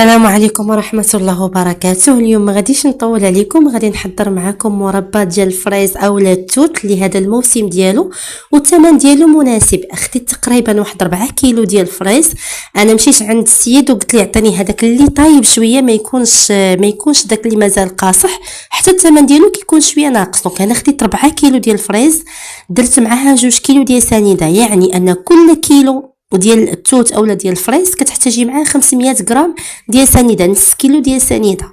السلام عليكم ورحمة الله وبركاته. اليوم ما غاديش نطول عليكم، غادي نحضر معكم مربى ديال الفريز اولا التوت لهذا الموسم ديالو، والثمن ديالو مناسب. اخديت تقريبا واحد 4 كيلو ديال الفريز. انا مشيت عند السيد وقلت لي عطيني هذاك اللي طايب شويه، ما يكونش داك اللي مازال قاصح، حتى الثمن ديالو كيكون شويه ناقص. دونك انا خديت 4 كيلو ديال الفريز، درت معاها 2 كيلو ديال سنيده، يعني ان كل كيلو وديال التوت اولا ديال الفريز كتحتاجي معاه 500 غرام ديال سنيده، نص كيلو ديال سنيده.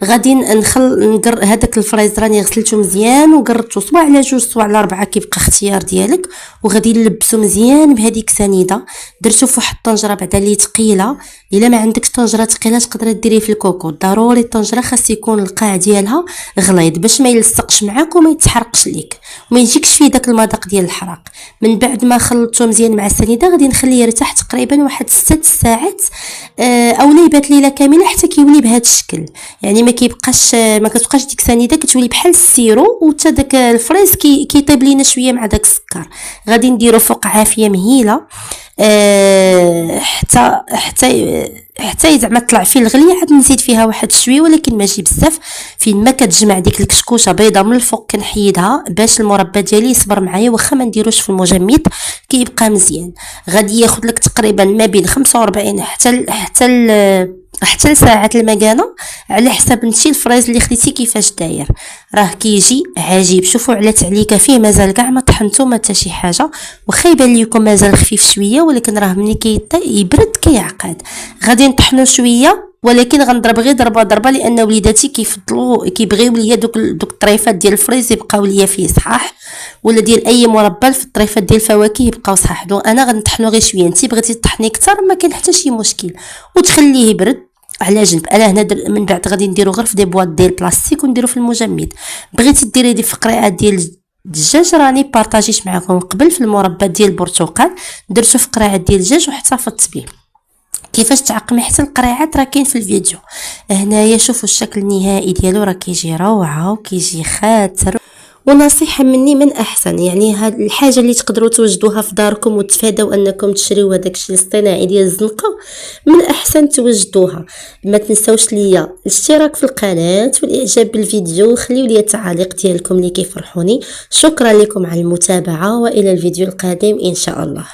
غادي نقر هذاك الفريز راني غسلته مزيان وقرطته صباع على 2 صباع على 4، كيبقى اختيار ديالك. وغادي نلبسو مزيان بهذيك سنيده. درتو في واحد الطنجره بعدا اللي ثقيله، الا ما عندكش طنجره ثقيله تقدري ديريه في الكوكو. ضروري الطنجره خاص يكون القاع ديالها غليظ باش ما يلصقش معاك وما يتحرقش ليك وما يجيكش فيه داك المذاق ديال الحراق. من بعد ما خلطته مزيان مع السنيده غادي نخليه يرتاح تقريبا واحد 6 ساعات، اولا يبات ليله كامله حتى كيولي بهذا الشكل. يعني ما كتبقاش ديك السنيده كتولي بحال السيرو، وحتى داك الفريز كيطيب لينا شويه مع داك السكر. غادي نديرو فوق عافيه مهيله حتى زعما طلع فيه الغليه. عاد نزيد فيها واحد شويه ولكن ماشي بزاف. فين ما كتجمع ديك الكشكوشه بيضه من الفوق كنحيدها باش المربى ديالي يصبر معايا، واخا ما نديروش في المجمد كيبقى مزيان. غادي ياخذ لك تقريبا ما بين 45 حتى لساعات المكانه، على حسب نتي الفريز اللي خديتي كيفاش داير. راه كيجي عجيب. شوفوا على تعليكه فيه مازال كاع ما طحنتو ما حتى شي حاجه، واخا يبان لكم مازال خفيف شويه ولكن راه ملي يبرد كيعقد. غادي نطحنو شويه ولكن غنضرب غير ضربه لان وليداتي كيبغيو ليا دوك الطريفات ديال الفريز يبقاو ليا فيه صحاح، ولا ديال اي مربى في الطريفات ديال الفواكه يبقاو صحاح. دونك انا غنطحنو غير شويه. انت بغيتي تطحني اكثر ما كاين حتى شي مشكل وتخليه يبرد على جنب. انا هنا من بعد غادي نديرو غير في دي بواط ديال البلاستيك ونديرو في المجمد. بغيتي ديري دي فقريات ديال الدجاج راني بارطاجيت معكم قبل في المربى ديال البرتقال، درتو فقريات ديال الدجاج واحتفظت به. كيفاش تعقمي حتى القريعات راه كاين في الفيديو. هنايا شوفوا الشكل النهائي ديالو، راه كيجي روعه وكيجي خاطر. ونصيحه مني من احسن، يعني هاد الحاجه اللي تقدروا توجدوها في داركم وتفادوا انكم تشريو هذاك الشيء الاصطناعي ديال الزنقه، من احسن توجدوها. ما تنساوش ليا الاشتراك في القناه والاعجاب بالفيديو، وخليوا لي التعاليق ديالكم اللي كيفرحوني. شكرا لكم على المتابعه والى الفيديو القادم ان شاء الله.